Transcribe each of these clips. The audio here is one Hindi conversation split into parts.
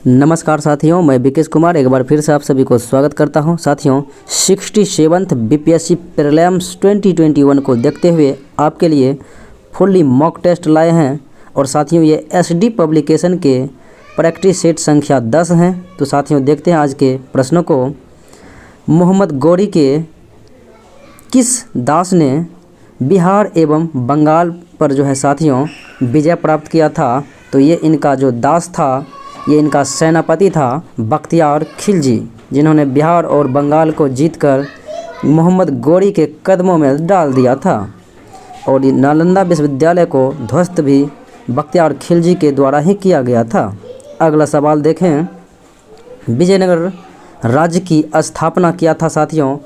नमस्कार साथियों, मैं विकेश कुमार एक बार फिर से आप सभी को स्वागत करता हूं। साथियों 67th बीपीएससी प्रीलिम्स 2021 को देखते हुए आपके लिए फुल्ली मॉक टेस्ट लाए हैं। और साथियों ये एसडी पब्लिकेशन के प्रैक्टिस सेट संख्या 10 हैं। तो साथियों देखते हैं आज के प्रश्नों को। मोहम्मद गौरी के किस दास ने बिहार एवं बंगाल पर जो है साथियों विजय प्राप्त किया था? तो ये इनका जो दास था, ये इनका सेनापति था बख्तियार खिलजी, जिन्होंने बिहार और बंगाल को जीतकर मोहम्मद गौरी के कदमों में डाल दिया था। और नालंदा विश्वविद्यालय को ध्वस्त भी बख्तियार खिलजी के द्वारा ही किया गया था। अगला सवाल देखें। विजयनगर राज्य की स्थापना किया था साथियों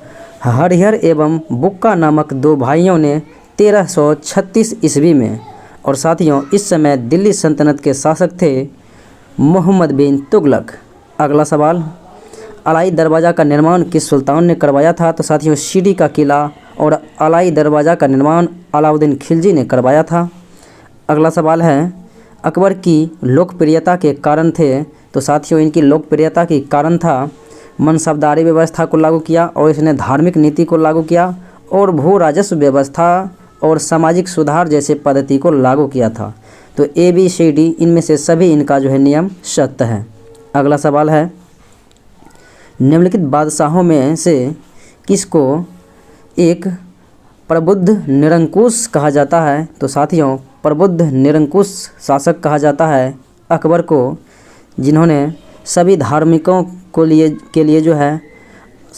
हरिहर एवं बुक्का नामक दो भाइयों ने 1336 ईस्वी में। और साथियों इस समय दिल्ली सल्तनत के शासक थे मोहम्मद बिन तुगलक। अगला सवाल। अलाई दरवाज़ा का निर्माण किस सुल्तान ने करवाया था? तो साथियों शिडी का किला और अलाई दरवाज़ा का निर्माण अलाउद्दीन खिलजी ने करवाया था। अगला सवाल है अकबर की लोकप्रियता के कारण थे? तो साथियों इनकी लोकप्रियता के कारण था मनसबदारी व्यवस्था को लागू किया और इसने धार्मिक नीति को लागू किया और भू राजस्व व्यवस्था और सामाजिक सुधार जैसे पद्धति को लागू किया था। तो ABCD इनमें से सभी इनका जो है नियम सत्य है। अगला सवाल है निम्नलिखित बादशाहों में से किसको एक प्रबुद्ध निरंकुश कहा जाता है? तो साथियों प्रबुद्ध निरंकुश शासक कहा जाता है अकबर को, जिन्होंने सभी धार्मिकों के लिए जो है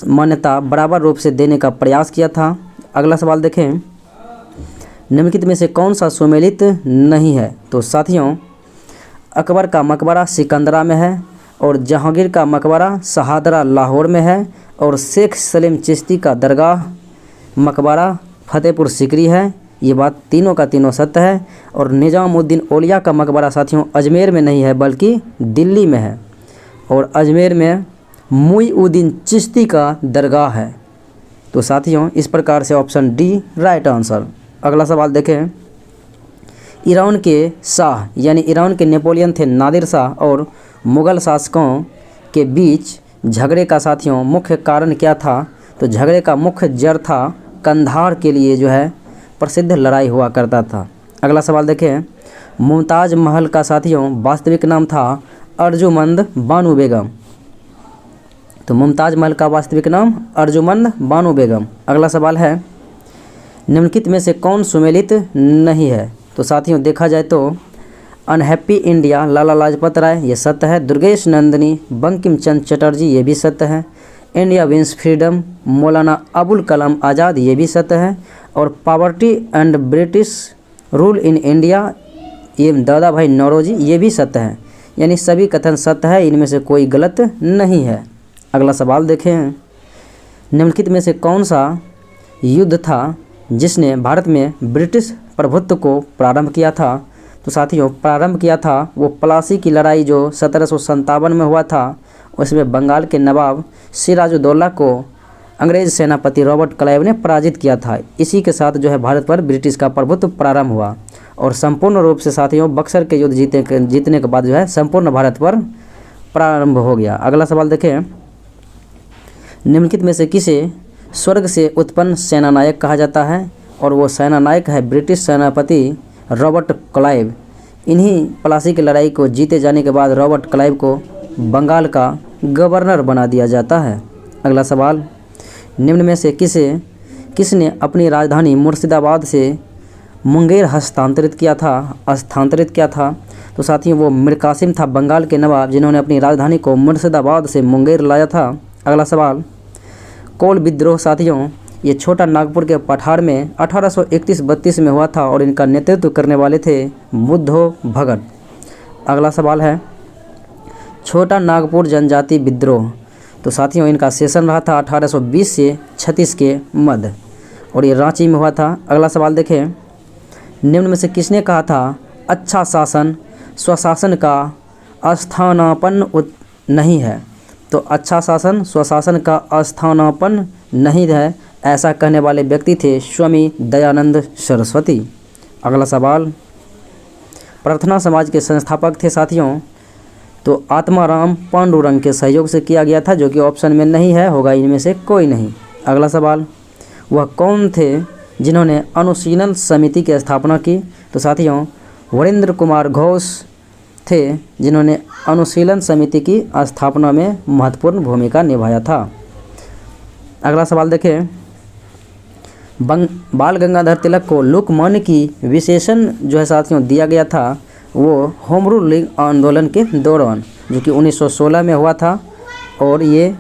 मान्यता बराबर रूप से देने का प्रयास किया था। अगला सवाल देखें। निम्नलिखित में से कौन सा सुमेलित नहीं है? तो साथियों अकबर का मकबरा सिकंदरा में है और जहांगीर का मकबरा शहादरा लाहौर में है और शेख सलीम चिश्ती का दरगाह मकबरा फतेहपुर सिकरी है। ये बात तीनों का तीनों सत्य है। और निज़ामुद्दीन औलिया का मकबरा साथियों अजमेर में नहीं है बल्कि दिल्ली में है और अजमेर में मुईउद्दीन चिश्ती का दरगाह है। तो साथियों इस प्रकार से ऑप्शन डी राइट आंसर। अगला सवाल देखें। ईरान के शाह यानी ईरान के नेपोलियन थे नादिर शाह और मुग़ल शासकों के बीच झगड़े का साथियों मुख्य कारण क्या था? तो झगड़े का मुख्य जड़ था कंधार के लिए जो है प्रसिद्ध लड़ाई हुआ करता था। अगला सवाल देखें। मुमताज़ महल का साथियों वास्तविक नाम था अर्जुमंद बानो बेगम। तो मुमताज़ महल का वास्तविक नाम अर्जुमंद बानो बेगम। अगला सवाल है निम्नलिखित में से कौन सुमेलित नहीं है? तो साथियों देखा जाए तो अनहैप्पी इंडिया लाला लाजपत राय ये सत्य है। दुर्गेश नंदिनी बंकिम चंद्र चटर्जी ये भी सत्य है। India wins freedom Maulana Abul Kalam Azad ये भी सत्य है। और poverty and British rule in India ये दादा भाई नौरोजी ये भी सत्य है। यानी सभी कथन सत्य है, इनमें से कोई गलत नहीं है। अगला सवाल देखें। निम्नलिखित में से कौन सा युद्ध था जिसने भारत में ब्रिटिश प्रभुत्व को प्रारंभ किया था? तो साथियों प्रारंभ किया था वो प्लासी की लड़ाई जो 1757 में हुआ था। उसमें बंगाल के नवाब सिराजुद्दौला को अंग्रेज सेनापति रॉबर्ट क्लाइव ने पराजित किया था। इसी के साथ जो है भारत पर ब्रिटिश का प्रभुत्व प्रारंभ हुआ और संपूर्ण रूप से साथियों बक्सर के युद्ध जीतने के बाद जो है संपूर्ण भारत पर प्रारंभ हो गया। अगला सवाल देखें। निम्नलिखित में से किसे स्वर्ग से उत्पन्न सेनानायक कहा जाता है? और वो सेनानायक है ब्रिटिश सेनापति रॉबर्ट क्लाइव। इन्हीं प्लासी की लड़ाई को जीते जाने के बाद रॉबर्ट क्लाइव को बंगाल का गवर्नर बना दिया जाता है। अगला सवाल। निम्न में से किसने अपनी राजधानी मुर्शिदाबाद से मुंगेर स्थानांतरित किया था? तो साथियों वो मीर कासिम था बंगाल के नवाब, जिन्होंने अपनी राजधानी को मुर्शिदाबाद से मुंगेर लाया था। अगला सवाल। कोल विद्रोह साथियों ये छोटा नागपुर के पठार में 1831-32 में हुआ था और इनका नेतृत्व करने वाले थे बुद्धो भगत। अगला सवाल है छोटा नागपुर जनजाति विद्रोह। तो साथियों इनका सेशन रहा था 1820 से 36 के मध्य और ये रांची में हुआ था। अगला सवाल देखें। निम्न में से किसने कहा था अच्छा शासन स्वशासन का अस्थानापन्न नहीं है? तो अच्छा शासन स्वशासन का अस्थानापन्न नहीं है, ऐसा कहने वाले व्यक्ति थे स्वामी दयानंद सरस्वती। अगला सवाल। प्रार्थना समाज के संस्थापक थे साथियों तो आत्माराम पांडुरंग के सहयोग से किया गया था, जो कि ऑप्शन में नहीं है, होगा इनमें से कोई नहीं। अगला सवाल, वह कौन थे जिन्होंने अनुशीलन समिति की स्थापना की? तो साथियों वरिंद्र कुमार घोष थे जिन्होंने अनुशीलन समिति की स्थापना में महत्वपूर्ण भूमिका निभाया था। अगला सवाल देखें, बाल गंगाधर तिलक को लोकमान्य की विशेषण जो है साथियों दिया गया था, वो होम रूल लीग आंदोलन के दौरान, जो कि 1916 में हुआ था, और ये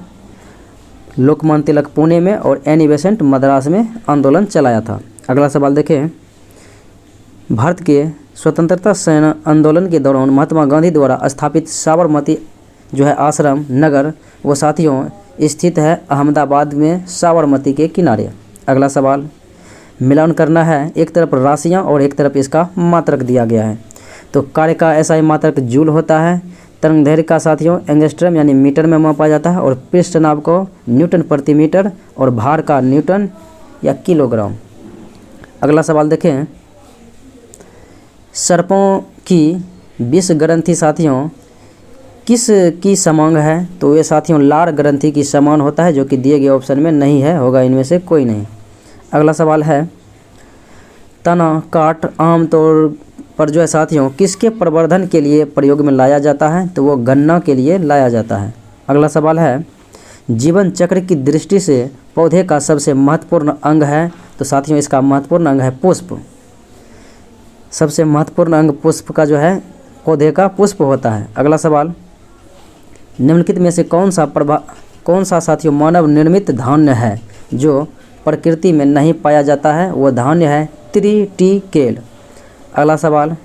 लोकमान्य तिलक पुणे में और एनी बेसेंट मद्रास में आंदोलन चलाया था। अगला सवाल देखें, भारत के स्वतंत्रता सेना आंदोलन के दौरान महात्मा गांधी द्वारा स्थापित साबरमती जो है आश्रम नगर, वो साथियों स्थित है अहमदाबाद में साबरमती के किनारे। अगला सवाल, मिलान करना है, एक तरफ राशियाँ और एक तरफ इसका मात्रक दिया गया है। तो कार्य का SI मात्रक जूल होता है, तरंग दैर्घ्य का साथियों एंगस्ट्रम यानी मीटर में मापा जाता है, और पृष्ठ नाप को न्यूटन प्रति मीटर, और भार का न्यूटन या किलोग्राम। अगला सवाल देखें, सर्पों की 20 ग्रंथि साथियों किस की समांग है? तो ये साथियों लार ग्रंथि की समान होता है, जो कि दिए गए ऑप्शन में नहीं है, होगा इनमें से कोई नहीं। अगला सवाल है, तना काट आमतौर पर जो है साथियों किसके प्रवर्धन के लिए प्रयोग में लाया जाता है? तो वो गन्ना के लिए लाया जाता है। अगला सवाल है, जीवन चक्र की दृष्टि से पौधे का सबसे महत्वपूर्ण अंग है? तो साथियों इसका महत्वपूर्ण अंग है पुष्प। सबसे महत्वपूर्ण अंग पुष्प का जो है पौधे का पुष्प होता है। अगला सवाल, निम्नलिखित में से कौन सा साथियों मानव निर्मित धान्य है जो प्रकृति में नहीं पाया जाता है? वो धान्य है त्रिटिकेल। अगला सवाल,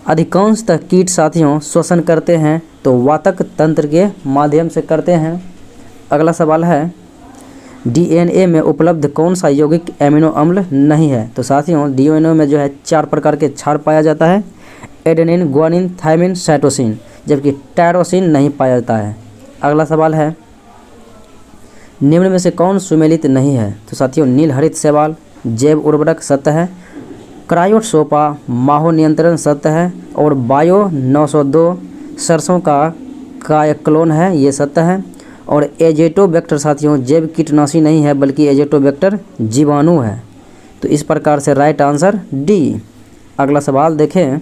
अधिकांशतः कीट साथियों श्वसन करते हैं, तो वातक तंत्र के माध्यम से करते हैं। अगला सवाल है, DNA में उपलब्ध कौन सा यौगिक एमिनो अम्ल नहीं है? तो साथियों DNA में जो है 4 प्रकार के क्षार पाया जाता है, एडेनिन, ग्वानिन, थायमिन, साइटोसिन, जबकि टायरोसिन नहीं पाया जाता है। अगला सवाल है, निम्न में से कौन सुमेलित नहीं है? तो साथियों नीलहरित शैवाल जैव उर्वरक सत्य है, क्रायोसोपा माहो नियंत्रण सत्य है, और बायो 902 सरसों का कायक्लोन है, ये सत्य है, और एजेटोबैक्टर साथियों जैव कीटनाशी नहीं है, बल्कि एजेटोबैक्टर जीवाणु है। तो इस प्रकार से राइट आंसर डी। अगला सवाल देखें,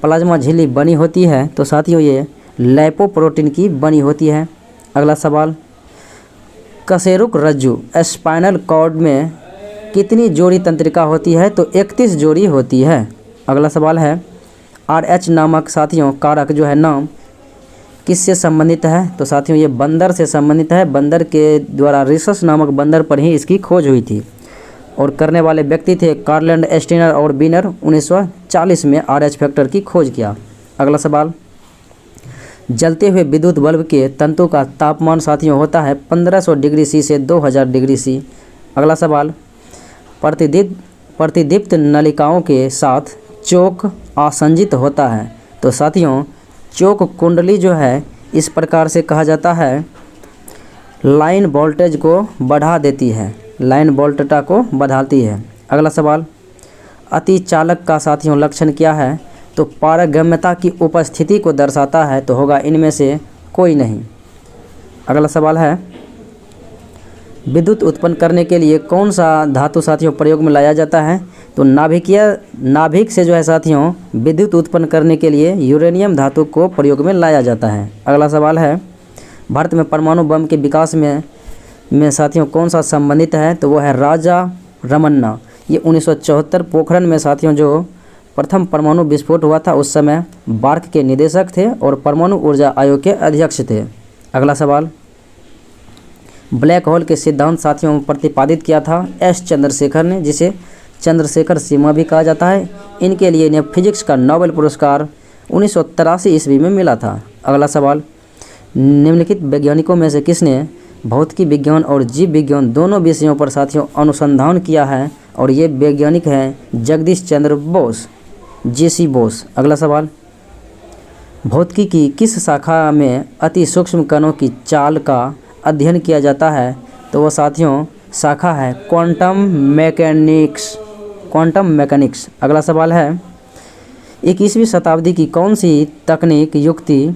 प्लाज्मा झिल्ली बनी होती है? तो साथियों ये लाइपोप्रोटीन की बनी होती है। अगला सवाल, कशेरुक रज्जु स्पाइनल कॉर्ड में कितनी जोड़ी तंत्रिका होती है? तो 31 जोड़ी होती है। अगला सवाल है, RH नामक साथियों कारक जो है नाम किससे संबंधित है? तो साथियों ये बंदर से संबंधित है। बंदर के द्वारा रिसस नामक बंदर पर ही इसकी खोज हुई थी, और करने वाले व्यक्ति थे कार्लैंड एस्टिनर और बीनर। 1940 में RH फैक्टर की खोज किया। अगला सवाल, जलते हुए विद्युत बल्ब के तंतु का तापमान साथियों होता है 1500 डिग्री सी से 2000 डिग्री सी। अगला सवाल, प्रतिदीप्त नलिकाओं के साथ चोक आसंजित होता है? तो साथियों चोक कुंडली जो है इस प्रकार से कहा जाता है, लाइन वोल्टेज को बढ़ा देती है, लाइन वोल्टता को बढ़ाती है। अगला सवाल, अतिचालक का साथियों लक्षण क्या है? तो पारगम्यता की उपस्थिति को दर्शाता है, तो होगा इनमें से कोई नहीं। अगला सवाल है, विद्युत उत्पन्न करने के लिए कौन सा धातु साथियों प्रयोग में लाया जाता है? तो नाभिक से जो है साथियों विद्युत उत्पन्न करने के लिए यूरेनियम धातु को प्रयोग में लाया जाता है। अगला सवाल है, भारत में परमाणु बम के विकास में साथियों कौन सा संबंधित है? तो वो है राजा रमन्ना। ये 1974 पोखरण में साथियों जो प्रथम परमाणु विस्फोट हुआ था, उस समय बार्क के निदेशक थे और परमाणु ऊर्जा आयोग के अध्यक्ष थे। अगला सवाल, ब्लैक होल के सिद्धांत साथियों में प्रतिपादित किया था S चंद्रशेखर ने, जिसे चंद्रशेखर सीमा भी कहा जाता है। इनके लिए इन्हें फिजिक्स का नोबेल पुरस्कार 1983 ईस्वी में मिला था। अगला सवाल, निम्नलिखित वैज्ञानिकों में से किसने भौतिकी विज्ञान और जीव विज्ञान दोनों विषयों पर साथियों अनुसंधान किया है? और ये वैज्ञानिक हैं जगदीश चंद्र बोस, JC बोस। अगला सवाल, भौतिकी की किस शाखा में अति सूक्ष्म कणों की चाल का अध्ययन किया जाता है? तो वो साथियों शाखा है क्वांटम मैकेनिक्स। अगला सवाल है, 21वीं शताब्दी की कौन सी तकनीक युक्ति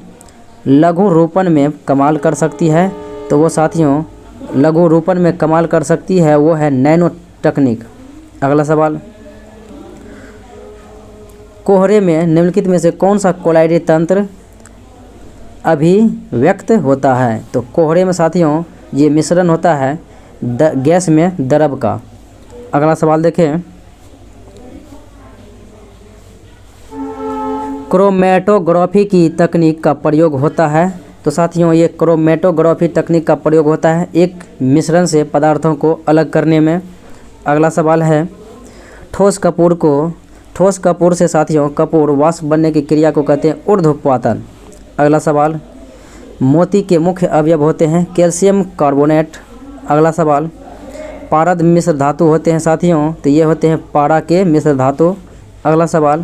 लघु रूपन में कमाल कर सकती है, तो वो साथियों लघु रूपन में कमाल कर सकती है वो है नैनो तकनीक। अगला सवाल, कोहरे में निम्नलिखित में से कौन सा कोलाइडरी तंत्र अभिव्यक्त होता है? तो कोहरे में साथियों ये मिश्रण होता है गैस में द्रव का। अगला सवाल देखें, क्रोमेटोग्राफी की तकनीक का प्रयोग होता है। तो साथियों ये क्रोमेटोग्राफी तकनीक का प्रयोग होता है एक मिश्रण से पदार्थों को अलग करने में। अगला सवाल है, ठोस कपूर से साथियों कपूर वाष्प बनने की क्रिया को कहते हैं ऊर्ध्वपातन। अगला सवाल, मोती के मुख्य अवयव होते हैं कैल्शियम कार्बोनेट। अगला सवाल, पारद मिश्र धातु होते हैं साथियों, तो ये होते हैं पारा के मिश्र धातु। अगला सवाल,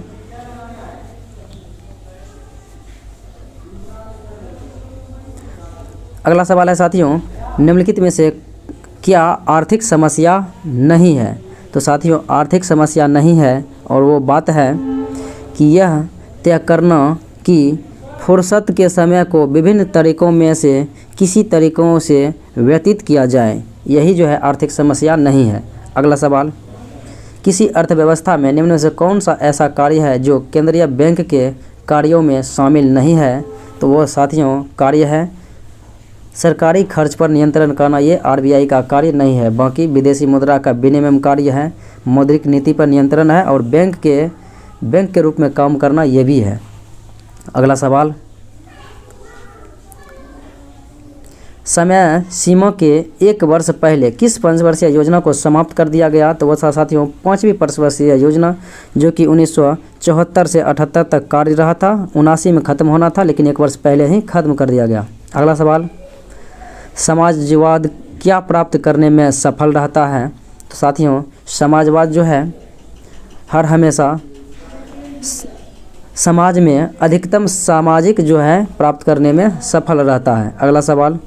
है साथियों, निम्नलिखित में से क्या आर्थिक समस्या नहीं है? तो साथियों आर्थिक समस्या नहीं है और वो बात है कि यह तय करना कि फुर्सत के समय को विभिन्न तरीकों में से किसी तरीकों से व्यतीत किया जाए, यही जो है आर्थिक समस्या नहीं है। अगला सवाल, किसी अर्थव्यवस्था में निम्न में से कौन सा ऐसा कार्य है जो केंद्रीय बैंक के कार्यों में शामिल नहीं है? तो वो साथियों कार्य है सरकारी खर्च पर नियंत्रण करना, ये आरबीआई का कार्य नहीं है। बाकी विदेशी मुद्रा का विनिमय कार्य है, मौद्रिक नीति पर नियंत्रण है और बैंक के रूप में काम करना ये भी है। अगला सवाल, समय सीमा के 1 वर्ष पहले किस पंचवर्षीय योजना को समाप्त कर दिया गया? तो वह साथियों 5वीं पंचवर्षीय योजना जो कि 1974 से 78 तक कार्य रहा था, 79 में ख़त्म होना था लेकिन 1 वर्ष पहले ही ख़त्म कर दिया गया। अगला सवाल, समाजवाद क्या प्राप्त करने में सफल रहता है? तो साथियों समाजवाद जो है हर हमेशा समाज में अधिकतम सामाजिक जो है प्राप्त करने में सफल रहता है। अगला सवाल,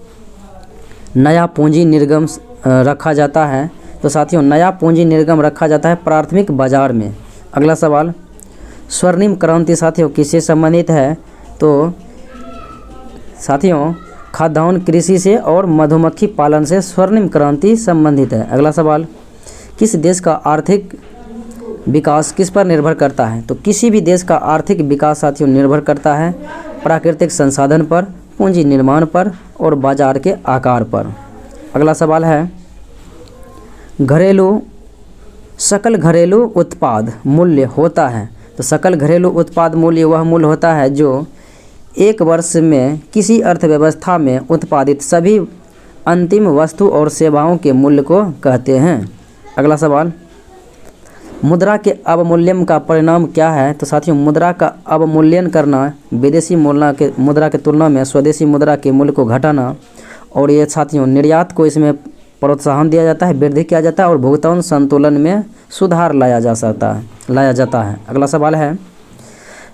नया पूंजी निर्गम रखा जाता है। तो साथियों नया पूंजी निर्गम रखा जाता है प्राथमिक बाजार में। अगला सवाल, स्वर्णिम क्रांति साथियों किससे संबंधित है? तो साथियों खाद्यान्न कृषि से और मधुमक्खी पालन से स्वर्णिम क्रांति संबंधित है। अगला सवाल, किस देश का आर्थिक विकास किस पर निर्भर करता है? तो किसी भी देश का आर्थिक विकास साथियों निर्भर करता है प्राकृतिक संसाधन पर, पूंजी निर्माण पर और बाजार के आकार पर। अगला सवाल है, सकल घरेलू उत्पाद मूल्य होता है। तो सकल घरेलू उत्पाद मूल्य वह मूल्य होता है जो 1 वर्ष में किसी अर्थव्यवस्था में उत्पादित सभी अंतिम वस्तु और सेवाओं के मूल्य को कहते हैं। अगला सवाल, मुद्रा के अवमूल्यन का परिणाम क्या है? तो साथियों मुद्रा का अवमूल्यन करना, विदेशी मुद्रा के तुलना में स्वदेशी मुद्रा के मूल्य को घटाना, और ये साथियों निर्यात को इसमें प्रोत्साहन दिया जाता है, वृद्धि किया जाता है और भुगतान संतुलन में सुधार लाया जाता है। अगला सवाल है,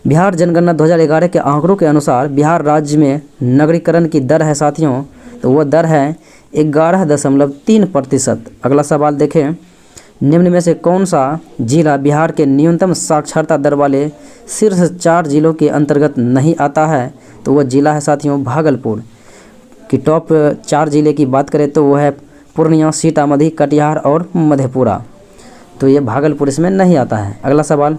बिहार जनगणना 2011 के आंकड़ों के अनुसार बिहार राज्य में नगरीकरण की दर है साथियों, तो वो दर है 11.3%। अगला सवाल देखें, निम्न में से कौन सा जिला बिहार के न्यूनतम साक्षरता दर वाले शीर्ष 4 जिलों के अंतर्गत नहीं आता है? तो वह जिला है साथियों भागलपुर की। टॉप 4 जिले की बात करें तो वो है पूर्णिया, सीतामढ़ी, कटिहार और मधेपुरा, तो ये भागलपुर इसमें नहीं आता है। अगला सवाल,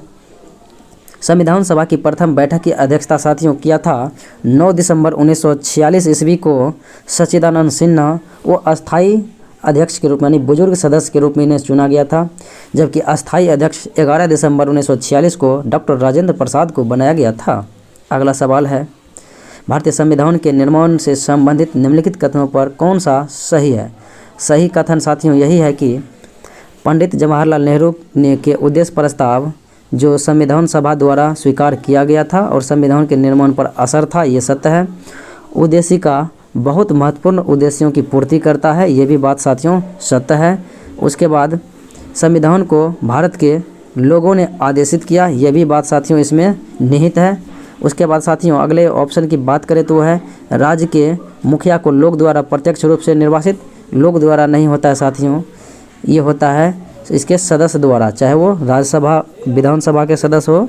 संविधान सभा की प्रथम बैठक की अध्यक्षता साथियों किया था 9 दिसंबर 1946 ईस्वी को सच्चिदानंद सिन्हा वो अस्थाई अध्यक्ष के रूप में यानी बुजुर्ग सदस्य के रूप में इन्हें चुना गया था, जबकि अस्थाई अध्यक्ष 11 दिसंबर 1946 को डॉक्टर राजेंद्र प्रसाद को बनाया गया था। अगला सवाल है, भारतीय संविधान के निर्माण से संबंधित निम्नलिखित कथनों पर कौन सा सही है? सही कथन साथियों यही है कि पंडित जवाहरलाल नेहरू ने के उद्देश्य प्रस्ताव जो संविधान सभा द्वारा स्वीकार किया गया था और संविधान के निर्माण पर असर था, ये सत्य है। उद्देश्य का बहुत महत्वपूर्ण उद्देश्यों की पूर्ति करता है, ये भी बात साथियों सत्य है। उसके बाद संविधान को भारत के लोगों ने आदेशित किया, ये भी बात साथियों इसमें निहित है। उसके बाद साथियों अगले ऑप्शन की बात करें तो है राज्य के मुखिया को लोग द्वारा प्रत्यक्ष रूप से निर्वाचित, लोग द्वारा नहीं होता है साथियों, ये होता है इसके सदस्य द्वारा, चाहे वो राज्यसभा विधानसभा के सदस्य हो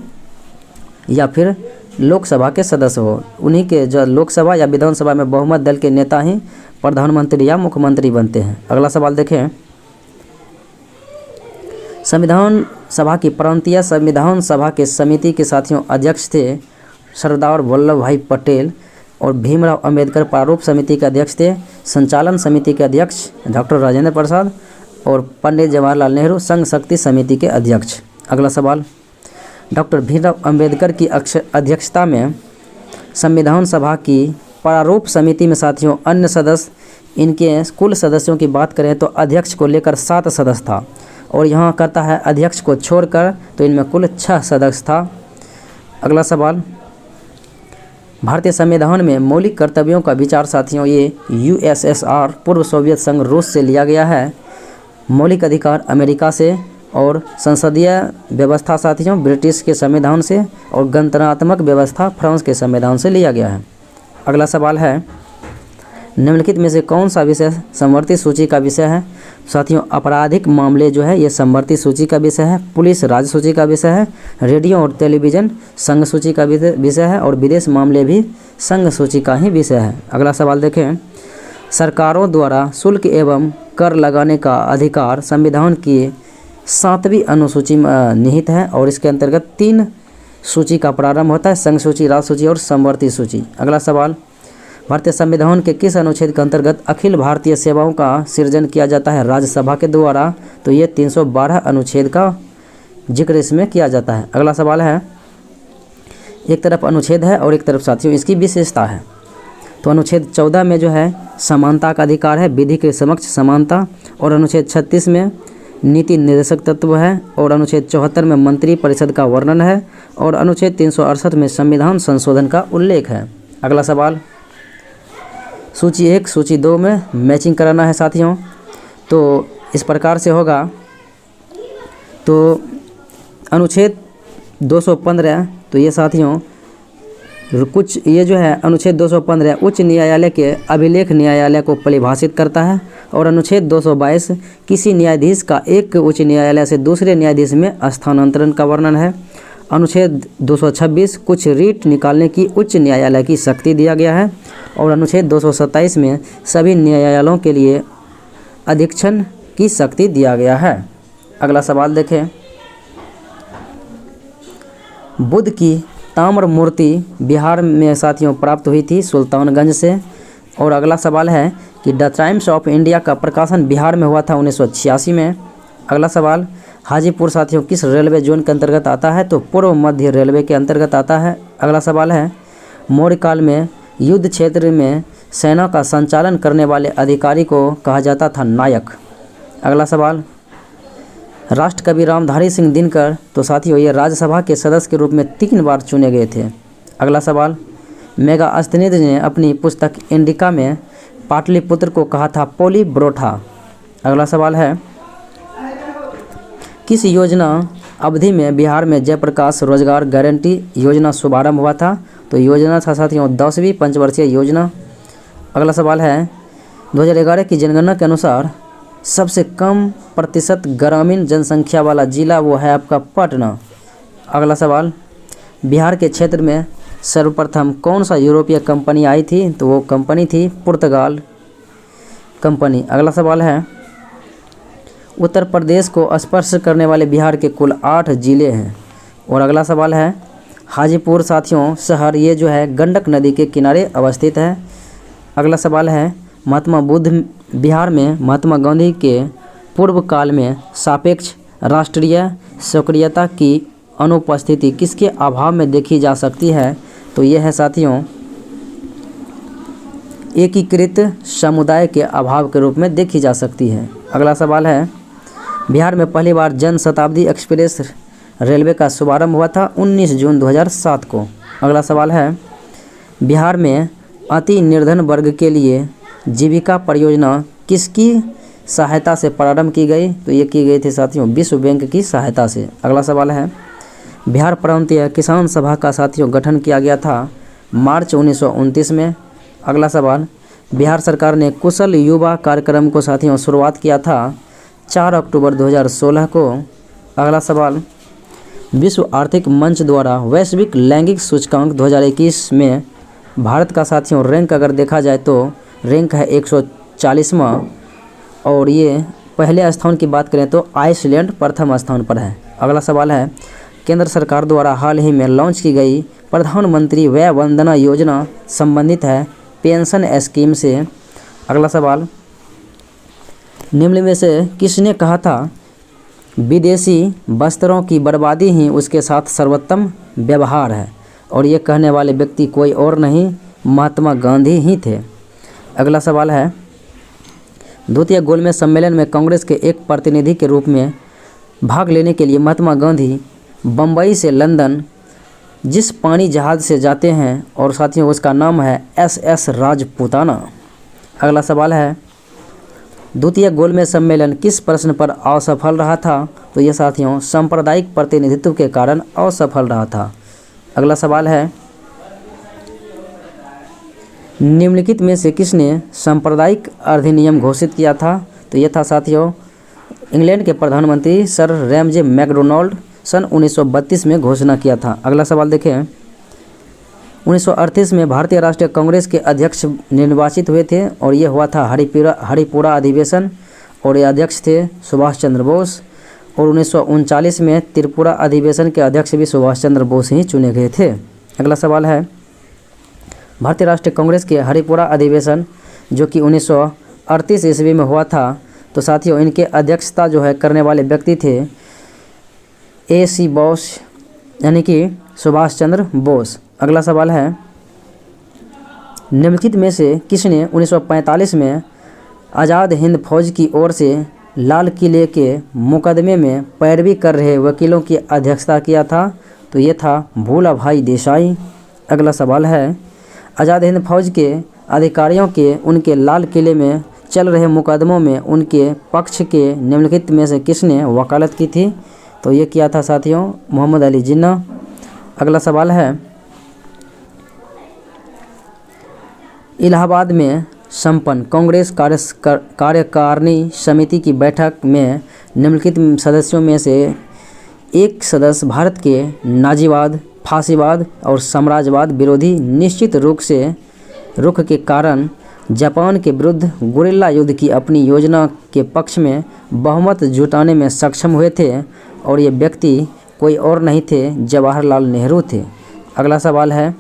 या फिर लोकसभा के सदस्य हो। उन्हीं के जो लोकसभा या विधानसभा में बहुमत दल के नेता ही प्रधानमंत्री या मुख्यमंत्री बनते हैं। अगला सवाल देखें, संविधान सभा की प्रांतीय संविधान सभा के समिति के साथियों अध्यक्ष थे सरदार वल्लभ भाई पटेल और भीमराव अंबेडकर। प्रारूप समिति के अध्यक्ष थे, संचालन समिति के अध्यक्ष डॉक्टर राजेंद्र प्रसाद और पंडित जवाहरलाल नेहरू संघ शक्ति समिति के अध्यक्ष। अगला सवाल, डॉक्टर भीमराव अंबेडकर की अध्यक्षता में संविधान सभा की प्रारूप समिति में साथियों अन्य सदस्य, इनके कुल सदस्यों की बात करें तो अध्यक्ष को लेकर 7 सदस्य था और यहाँ कहता है अध्यक्ष को छोड़कर तो इनमें कुल 6 सदस्य था। अगला सवाल, भारतीय संविधान में मौलिक कर्तव्यों का विचार साथियों ये यूएसएसआर पूर्व सोवियत संघ रूस से लिया गया है, मौलिक अधिकार अमेरिका से और संसदीय व्यवस्था साथियों ब्रिटिश के संविधान से और गणतंत्रात्मक व्यवस्था फ्रांस के संविधान से लिया गया है। अगला सवाल है, निम्नलिखित में से कौन सा विषय समवर्ती सूची का विषय है? साथियों आपराधिक मामले जो है ये समवर्ती सूची का विषय है, पुलिस राज्य सूची का विषय है, रेडियो और टेलीविज़न संघ सूची का विषय है और विदेश मामले भी संघ सूची का ही विषय है। अगला सवाल देखें, सरकारों द्वारा शुल्क एवं कर लगाने का अधिकार संविधान की 7वीं अनुसूची में निहित है और इसके अंतर्गत 3 सूची का प्रारंभ होता है, संघ सूची, राज्य सूची और समवर्ती सूची। अगला सवाल, भारतीय संविधान के किस अनुच्छेद के अंतर्गत अखिल भारतीय सेवाओं का सृजन किया जाता है राज्यसभा के द्वारा? तो ये 312 अनुच्छेद का जिक्र इसमें किया जाता है। अगला सवाल है, एक तरफ अनुच्छेद है और एक तरफ साथियों इसकी विशेषता है। तो अनुच्छेद 14 में जो है समानता का अधिकार है, विधि के समक्ष समानता, और अनुच्छेद 36 में नीति निर्देशक तत्व है, और अनुच्छेद 74 में मंत्री परिषद का वर्णन है, और अनुच्छेद 368 में संविधान संशोधन का उल्लेख है। अगला सवाल, सूची 1 सूची 2 में मैचिंग कराना है साथियों। तो इस प्रकार से होगा, तो अनुच्छेद 215 तो ये साथियों कुछ ये जो है अनुच्छेद 215 उच्च न्यायालय के अभिलेख न्यायालय को परिभाषित करता है, और अनुच्छेद 222 किसी न्यायाधीश का एक उच्च न्यायालय से दूसरे न्यायाधीश में स्थानांतरण का वर्णन है। अनुच्छेद 226 कुछ रीट निकालने की उच्च न्यायालय की शक्ति दिया गया है, और अनुच्छेद 227 में सभी न्यायालयों के लिए अधीक्षण की शक्ति दिया गया है। अगला सवाल देखें, बुद्ध की ताम्र मूर्ति बिहार में साथियों प्राप्त हुई थी सुल्तानगंज से। और अगला सवाल है कि द टाइम्स ऑफ इंडिया का प्रकाशन बिहार में हुआ था 1986 में। अगला सवाल, हाजीपुर साथियों किस रेलवे जोन के अंतर्गत आता है? तो पूर्व मध्य रेलवे के अंतर्गत आता है। अगला सवाल है, मौर्य काल में युद्ध क्षेत्र में सेना का संचालन करने वाले अधिकारी को कहा जाता था नायक। अगला सवाल, राष्ट्रकवि रामधारी सिंह दिनकर तो साथियों ये राज्यसभा के सदस्य के रूप में 3 बार चुने गए थे। अगला सवाल, मेगास्थनीज ने अपनी पुस्तक इंडिका में पाटलिपुत्र को कहा था पोलीब्रोठा। अगला सवाल है, किस योजना अवधि में बिहार में जयप्रकाश रोजगार गारंटी योजना शुभारंभ हुआ था? तो योजना था साथियों 10वीं पंचवर्षीय योजना। अगला सवाल है, 2011 की जनगणना के अनुसार सबसे कम प्रतिशत ग्रामीण जनसंख्या वाला जिला वो है आपका पटना। अगला सवाल, बिहार के क्षेत्र में सर्वप्रथम कौन सा यूरोपीय कंपनी आई थी? तो वो कंपनी थी पुर्तगाल कंपनी। अगला सवाल है, उत्तर प्रदेश को स्पर्श करने वाले बिहार के कुल 8 जिले हैं। और अगला सवाल है, हाजीपुर साथियों शहर ये जो है गंडक नदी के किनारे अवस्थित है। अगला सवाल है, महात्मा बुद्ध बिहार में महात्मा गांधी के पूर्व काल में सापेक्ष राष्ट्रीय सक्रियता की अनुपस्थिति किसके अभाव में देखी जा सकती है? तो ये है साथियों एकीकृत समुदाय के अभाव के रूप में देखी जा सकती है। अगला सवाल है, बिहार में पहली बार जन शताब्दी एक्सप्रेस रेलवे का शुभारंभ हुआ था 19 जून 2007 को। अगला सवाल है, बिहार में अति निर्धन वर्ग के लिए जीविका परियोजना किसकी सहायता से प्रारंभ की गई? तो ये की गई थी साथियों विश्व बैंक की सहायता से। अगला सवाल है, बिहार प्रांतीय किसान सभा का साथियों गठन किया गया था मार्च 1929 में। अगला सवाल, बिहार सरकार ने कुशल युवा कार्यक्रम को साथियों शुरुआत किया था 4 अक्टूबर 2016 को। अगला सवाल, विश्व आर्थिक मंच द्वारा वैश्विक लैंगिक सूचकांक 2021 में भारत का साथियों रैंक अगर देखा जाए तो रैंक है 140वां, और ये पहले स्थान की बात करें तो आइसलैंड प्रथम स्थान पर है। अगला सवाल है, केंद्र सरकार द्वारा हाल ही में लॉन्च की गई प्रधानमंत्री वय वंदना योजना संबंधित है पेंशन स्कीम से। अगला सवाल, निम्न में से किसने कहा था विदेशी वस्त्रों की बर्बादी ही उसके साथ सर्वोत्तम व्यवहार है, और ये कहने वाले व्यक्ति कोई और नहीं महात्मा गांधी ही थे। अगला सवाल है, द्वितीय गोलमेज सम्मेलन में कांग्रेस के एक प्रतिनिधि के रूप में भाग लेने के लिए महात्मा गांधी बम्बई से लंदन जिस पानी जहाज़ से जाते हैं और साथियों उसका नाम है SS राजपूताना। अगला सवाल है, द्वितीय गोलमेज सम्मेलन किस प्रश्न पर असफल रहा था, तो ये साथियों सांप्रदायिक प्रतिनिधित्व के कारण असफल रहा था। अगला सवाल है, निम्नलिखित में से किसने सांप्रदायिक अधिनियम घोषित किया था, तो ये था साथियों इंग्लैंड के प्रधानमंत्री सर रैमजे मैकडोनाल्ड सन 1932 में घोषणा किया था। अगला सवाल देखें, 1938 में भारतीय राष्ट्रीय कांग्रेस के अध्यक्ष निर्वाचित हुए थे और ये हुआ था हरिपुरा अधिवेशन, और ये अध्यक्ष थे सुभाष चंद्र बोस, और 1939 में त्रिपुरा अधिवेशन के अध्यक्ष भी सुभाष चंद्र बोस ही चुने गए थे। अगला सवाल है, भारतीय राष्ट्रीय कांग्रेस के हरिपुरा अधिवेशन जो कि 1938 ईस्वी में हुआ था, तो साथियों इनके अध्यक्षता जो है करने वाले व्यक्ति थे AC बोस यानी कि सुभाष चंद्र बोस। अगला सवाल है, निम्नलिखित में से किसने 1945 में आज़ाद हिंद फौज की ओर से लाल किले के मुकदमे में पैरवी कर रहे वकीलों की अध्यक्षता किया था, तो ये था भूला भाई देसाई। अगला सवाल है, आज़ाद हिंद फौज के अधिकारियों के उनके लाल किले में चल रहे मुकदमों में उनके पक्ष के निम्नलिखित में से किसने वकालत की थी, तो ये किया था साथियों मोहम्मद अली जिन्ना। अगला सवाल है, इलाहाबाद में संपन्न कांग्रेस कार्यकारिणी समिति की बैठक में निम्नलिखित सदस्यों में से एक सदस्य भारत के नाजीवाद, फांसीवाद और साम्राज्यवाद विरोधी निश्चित रुख के कारण जापान के विरुद्ध गुरिल्ला युद्ध की अपनी योजना के पक्ष में बहुमत जुटाने में सक्षम हुए थे, और ये व्यक्ति कोई और नहीं थे जवाहरलाल नेहरू थे। अगला सवाल है,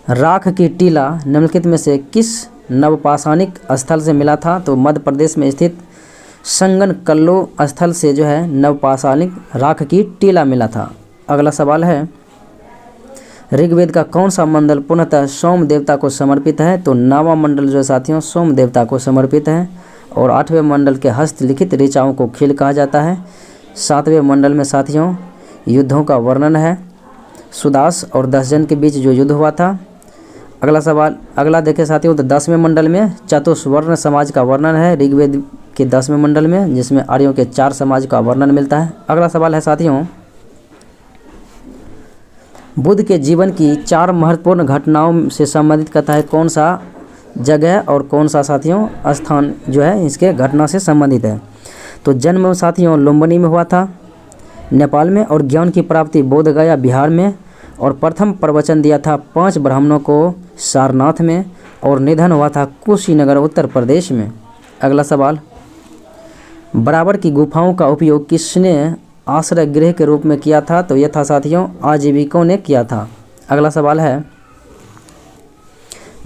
राख की टीला निम्नलिखित में से किस नवपाषाणिक स्थल से मिला था, तो मध्य प्रदेश में स्थित संगनकल्लो स्थल से जो है नवपाषाणिक राख की टीला मिला था। अगला सवाल है, ऋग्वेद का कौन सा मंडल पूर्णतः सोम देवता को समर्पित है, तो नावा मंडल जो साथियों सोम देवता को समर्पित है, और 8वें मंडल के हस्तलिखित ऋचाओं को खील कहा जाता है। 7वें मंडल में साथियों युद्धों का वर्णन है, सुदास और 10 जन के बीच जो युद्ध हुआ था। अगला सवाल अगला देखें साथियों, तो 10वें मंडल में चतुष्वर्ण समाज का वर्णन है ऋग्वेद के 10वें मंडल में, जिसमें आर्यों के 4 समाज का वर्णन मिलता है। अगला सवाल है साथियों, बुद्ध के जीवन की 4 महत्वपूर्ण घटनाओं से संबंधित कथा है कौन सा जगह और कौन सा साथियों स्थान जो है इसके घटना से संबंधित है, तो जन्म साथियों लुम्बिनी में हुआ था नेपाल में, और ज्ञान की प्राप्ति बोध गया बिहार में, और प्रथम प्रवचन दिया था 5 ब्राह्मणों को सारनाथ में, और निधन हुआ था कुशीनगर उत्तर प्रदेश में। अगला सवाल, बराबर की गुफाओं का उपयोग किसने आश्रय गृह के रूप में किया था, तो यह था साथियों आजीविकों ने किया था। अगला सवाल है,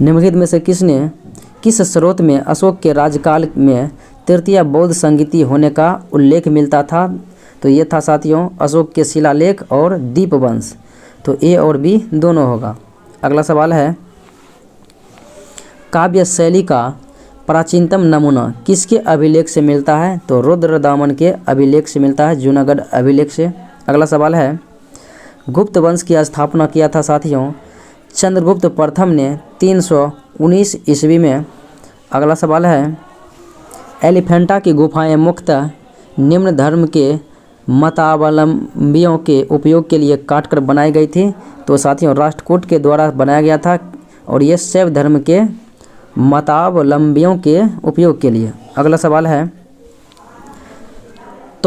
निम्नलिखित में से किस स्रोत में अशोक के राज्यकाल में तृतीय बौद्ध संगीति होने का उल्लेख मिलता था, तो ये था साथियों अशोक के शिलालेख और दीपवंश, तो ए और बी दोनों होगा। अगला सवाल है, काव्य शैली का प्राचीनतम नमूना किसके अभिलेख से मिलता है, तो रुद्रदामन के अभिलेख से मिलता है, जूनागढ़ अभिलेख से। अगला सवाल है, गुप्त वंश की स्थापना किया था साथियों चंद्रगुप्त प्रथम ने 319 ईस्वी में। अगला सवाल है, एलिफेंटा की गुफाएं मुख्यतः निम्न धर्म के मतावलंबियों के उपयोग के लिए काटकर बनाई गई थी, तो साथियों राष्ट्रकूट के द्वारा बनाया गया था, और ये शैव धर्म के मतावलंबियों के उपयोग के लिए। अगला सवाल है,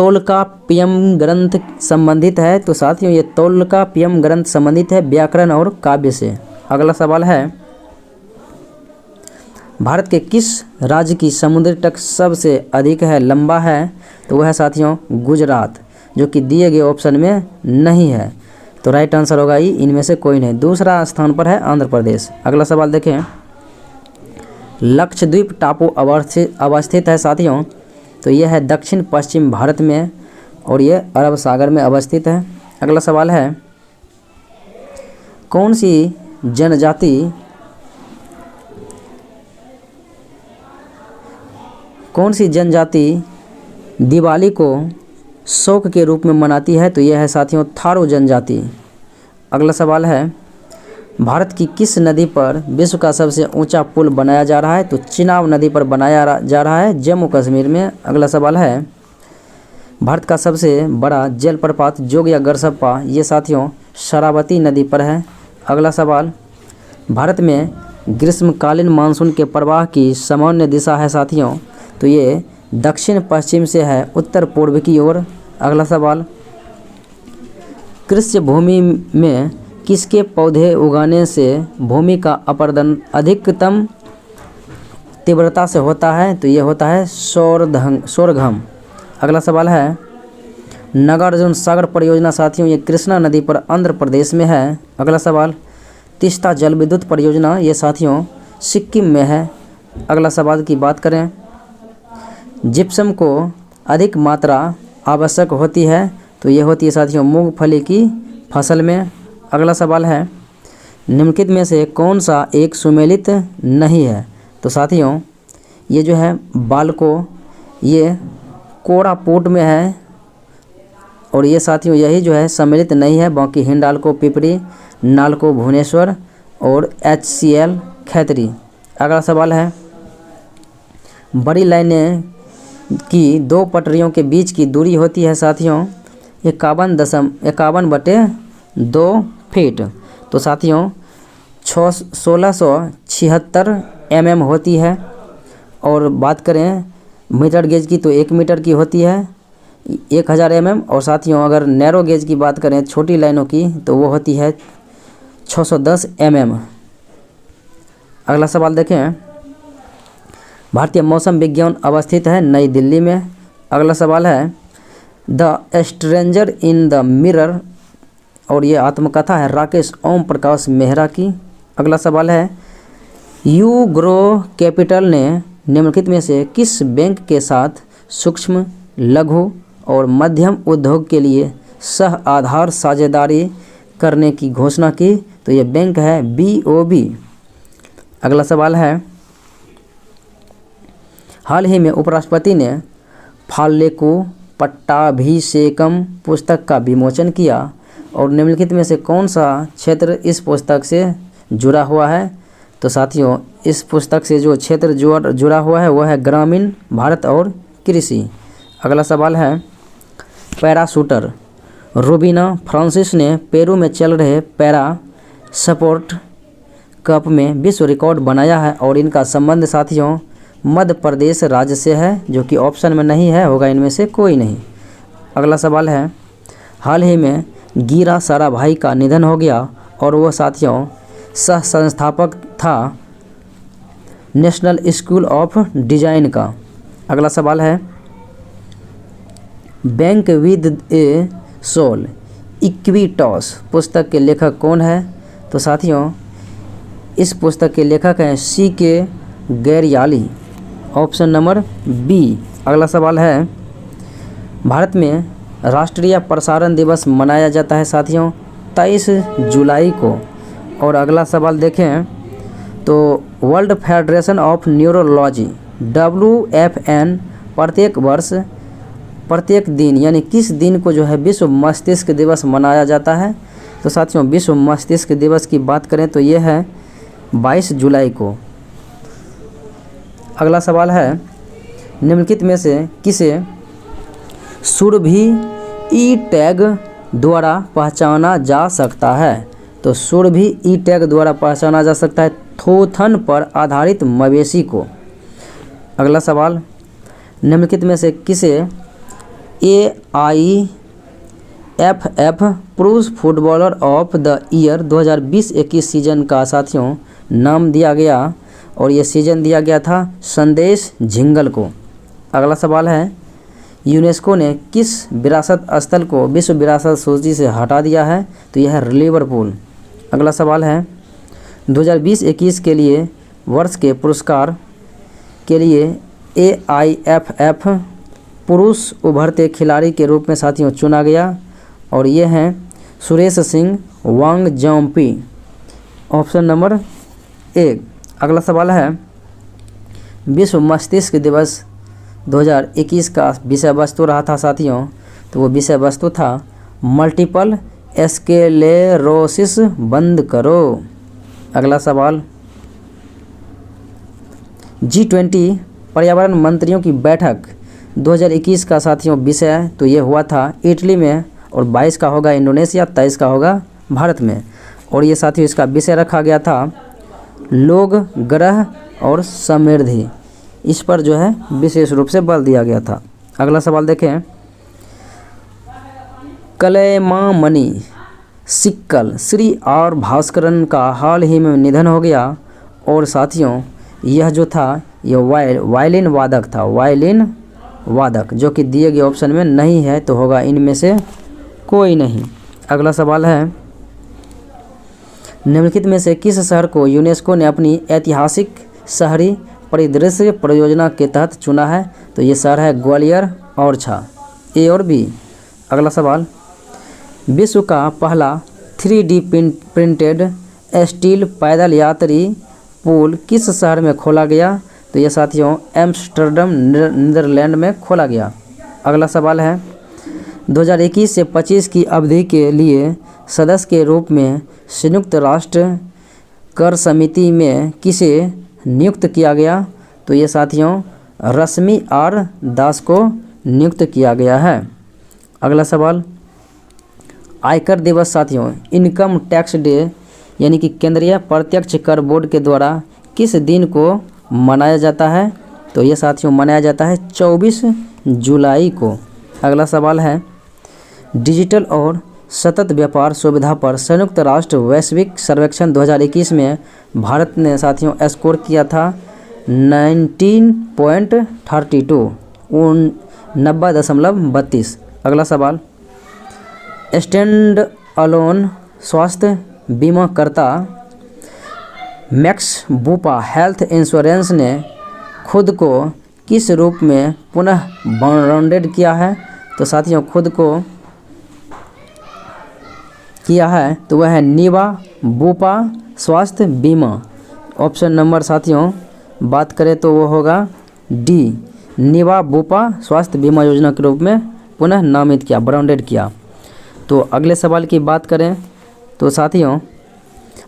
तोल्काप्पियम ग्रंथ संबंधित है? तो साथियों ये तोल्काप्पियम ग्रंथ संबंधित है व्याकरण और काव्य से। अगला सवाल है, भारत के किस राज्य की समुद्री तट सबसे अधिक है, लंबा है? तो वह है साथियों गुजरात, जो कि दिए गए ऑप्शन में नहीं है। तो राइट आंसर होगा ई, इनमें से कोई नहीं। दूसरा स्थान पर है आंध्र प्रदेश। अगला सवाल देखें, लक्षद्वीप टापू अवस्थित है साथियों? तो यह है दक्षिण पश्चिम भारत में और ये अरब सागर में अवस्थित है। अगला सवाल है, कौन सी जनजाति दिवाली को शौक के रूप में मनाती है? तो यह है साथियों थारू जनजाति। अगला सवाल है, भारत की किस नदी पर विश्व का सबसे ऊंचा पुल बनाया जा रहा है? तो चिनाब नदी पर बनाया जा रहा है जम्मू कश्मीर में। अगला सवाल है, भारत का सबसे बड़ा जलप्रपात जोग या गरसप्पा, ये साथियों शरावती नदी पर है। अगला सवाल, भारत में ग्रीष्मकालीन मानसून के प्रवाह की सामान्य दिशा है साथियों? तो ये दक्षिण पश्चिम से है उत्तर पूर्व की ओर। अगला सवाल, कृषि भूमि में किसके पौधे उगाने से भूमि का अपरदन अधिकतम तीव्रता से होता है? तो ये होता है सोरघम। अगला सवाल है, नागार्जुन सागर परियोजना साथियों ये कृष्णा नदी पर आंध्र प्रदेश में है। अगला सवाल, तीस्ता जल विद्युत परियोजना ये साथियों सिक्किम में है। अगला सवाल की बात करें, जिप्सम को अधिक मात्रा आवश्यक होती है? तो ये होती है साथियों मूंगफली की फसल में। अगला सवाल है, निम्नलिखित में से कौन सा एक सुमेलित नहीं है? तो साथियों ये जो है बालको ये कोरापुट में है और ये साथियों यही जो है सम्मिलित नहीं है, बाकी हिंडाल्को पिपरी, नाल्को भुवनेश्वर और HCL खैतरी। अगला सवाल है, बड़ी लाइनें की दो पटरियों के बीच की दूरी होती है साथियों 51.2 फीट। तो साथियों 1676 mm होती है। और बात करें मीटर गेज की तो 1 मीटर की होती है 1000 mm। और साथियों अगर नैरो गेज की बात करें छोटी लाइनों की तो वो होती है 610 mm। अगला सवाल देखें, भारतीय मौसम विज्ञान अवस्थित है नई दिल्ली में। अगला सवाल है, the stranger in the mirror और ये आत्मकथा है राकेश ओम प्रकाश मेहरा की। अगला सवाल है, यू ग्रो कैपिटल ने निम्नलिखित में से किस बैंक के साथ सूक्ष्म लघु और मध्यम उद्योग के लिए सह आधार साझेदारी करने की घोषणा की? तो ये बैंक है BOB। अगला सवाल है, हाल ही में उपराष्ट्रपति ने फाल्लेकु पट्टाभिषेकम पुस्तक का विमोचन किया और निम्नलिखित में से कौन सा क्षेत्र इस पुस्तक से जुड़ा हुआ है? तो साथियों इस पुस्तक से जो क्षेत्र जुड़ा हुआ है वह है ग्रामीण भारत और कृषि। अगला सवाल है, पैराशूटर रूबीना फ्रांसिस ने पेरू में चल रहे पैरा स्पोर्ट कप में विश्व रिकॉर्ड बनाया है और इनका संबंध साथियों मध्य प्रदेश राज्य से है, जो कि ऑप्शन में नहीं है, होगा इनमें से कोई नहीं। अगला सवाल है, हाल ही में गीरा साराभाई का निधन हो गया और वो साथियों सह संस्थापक था नेशनल स्कूल ऑफ डिजाइन का। अगला सवाल है, बैंक विद ए सोल इक्विटॉस पुस्तक के लेखक कौन है? तो साथियों इस पुस्तक के लेखक हैं CK गैरियाली, ऑप्शन नंबर B। अगला सवाल है, भारत में राष्ट्रीय प्रसारण दिवस मनाया जाता है साथियों 23 जुलाई को। और अगला सवाल देखें तो world federation of neurology WFN प्रत्येक वर्ष प्रत्येक दिन यानी किस दिन को जो है विश्व मस्तिष्क दिवस मनाया जाता है? तो साथियों विश्व मस्तिष्क दिवस की बात करें तो ये है 22 जुलाई को। अगला सवाल है, निम्नलिखित में से किसे सुरभि ई टैग द्वारा पहचाना जा सकता है? तो सुरभि ई टैग द्वारा पहचाना जा सकता है थोथन पर आधारित मवेशी को। अगला सवाल, निम्नलिखित में से किसे AIFF पुरुष footballer of the year 2020-21 season का साथियों नाम दिया गया, और ये सीजन दिया गया था संदेश झिंगल को। अगला सवाल है, यूनेस्को ने किस विरासत स्थल को विश्व विरासत सूची से हटा दिया है? तो यह है लिवरपूल। अगला सवाल है, 2020-21 के लिए वर्ष के पुरस्कार के लिए AIFF पुरुष उभरते खिलाड़ी के रूप में साथियों चुना गया, और ये हैं सुरेश सिंह वांगजौम्पी, ऑप्शन नंबर 1। अगला सवाल है, विश्व मस्तिष्क दिवस 2021 का विषय वस्तु रहा था साथियों, तो वो विषय वस्तु था मल्टीपल स्क्लेरोसिस बंद करो। अगला सवाल, G20 पर्यावरण मंत्रियों की बैठक 2021 का साथियों विषय तो ये हुआ था इटली में, और 22 का होगा इंडोनेशिया, 23 का होगा भारत में, और ये साथियों इसका विषय रखा गया था लोग, ग्रह और समृद्धि। इस पर जो है विशेष रूप से बल दिया गया था। अगला सवाल देखें, कलैमामणि सिक्कल श्री आर भास्करन का हाल ही में निधन हो गया, और साथियों यह जो था यह वायलिन वादक था, वायलिन वादक, जो कि दिए गए ऑप्शन में नहीं है, तो होगा इनमें से कोई नहीं। अगला सवाल है, निम्नलिखित में से किस शहर को यूनेस्को ने अपनी ऐतिहासिक शहरी परिदृश्य परियोजना के तहत चुना है? तो ये शहर है ग्वालियर और छा, ए और बी। अगला सवाल, विश्व का पहला 3D प्रिंटेड स्टील पैदल यात्री पुल किस शहर में खोला गया? तो ये साथियों एम्स्टर्डम नीदरलैंड में खोला गया। अगला सवाल है, 2021 से 25 की अवधि के लिए सदस्य के रूप में संयुक्त राष्ट्र कर समिति में किसे नियुक्त किया गया? तो ये साथियों रश्मि आर दास को नियुक्त किया गया है। अगला सवाल, आयकर दिवस साथियों इनकम टैक्स डे यानी कि केंद्रीय प्रत्यक्ष कर बोर्ड के द्वारा किस दिन को मनाया जाता है? तो ये साथियों मनाया जाता है 24 जुलाई को। अगला सवाल है, डिजिटल और सतत व्यापार सुविधा पर संयुक्त राष्ट्र वैश्विक सर्वेक्षण 2021 में भारत ने साथियों स्कोर किया था 19.32 90.32। अगला सवाल, स्टैंड अलोन स्वास्थ्य बीमा करता मैक्स बूपा हेल्थ इंश्योरेंस ने खुद को किस रूप में पुनः ब्रांडेड किया है? तो साथियों खुद को किया है तो वह है निवा बूपा स्वास्थ्य बीमा। ऑप्शन नंबर साथियों बात करें तो वो होगा डी, निवा बूपा स्वास्थ्य बीमा योजना के रूप में पुनः नामित किया, ब्रांडेड किया। तो अगले सवाल की बात करें तो साथियों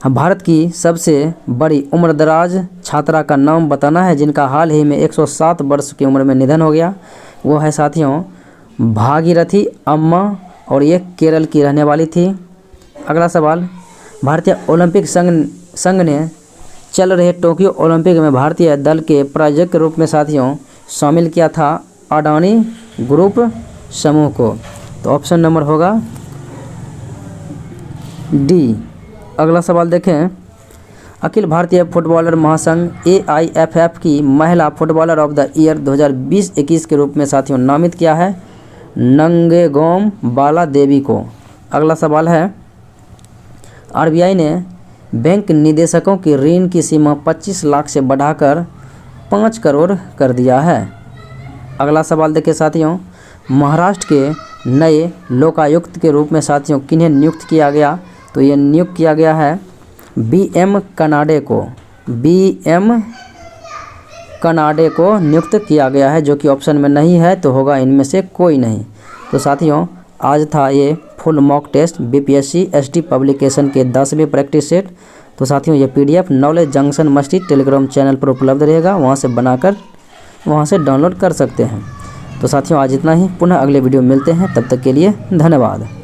भारत की सबसे बड़ी उम्रदराज छात्रा का नाम बताना है जिनका हाल ही में 107 वर्ष की उम्र में निधन हो गया। वो है साथियों भागीरथी अम्मा, और ये केरल की रहने वाली थी। अगला सवाल, भारतीय ओलंपिक संघ ने चल रहे टोक्यो ओलंपिक में भारतीय दल के प्रायोजक के रूप में साथियों शामिल किया था अडानी ग्रुप समूह को। तो ऑप्शन नंबर होगा डी। अगला सवाल देखें, अखिल भारतीय फुटबॉलर महासंघ AIFF की महिला फुटबॉलर ऑफ द ईयर 2020-21 के रूप में साथियों नामित किया है नंगेगोम बाला देवी को। अगला सवाल है, RBI ने बैंक निदेशकों की ऋण की सीमा 25 लाख से बढ़ाकर 5 करोड़ कर दिया है। अगला सवाल देखिए साथियों, महाराष्ट्र के नए लोकायुक्त के रूप में साथियों किन्हें नियुक्त किया गया? तो ये नियुक्त किया गया है BM कनाडे को। BM कनाडे को नियुक्त किया गया है, जो कि ऑप्शन में नहीं है, तो होगा इनमें से कोई नहीं। तो साथियों आज था ये full mock test BPSC ST publication के 10वें प्रैक्टिस सेट। तो साथियों ये PDF knowledge junction Masti Telegram channel पर उपलब्ध रहेगा, वहाँ से बनाकर वहाँ से डाउनलोड कर सकते हैं। तो साथियों आज इतना ही, पुनः अगले वीडियो मिलते हैं, तब तक के लिए धन्यवाद।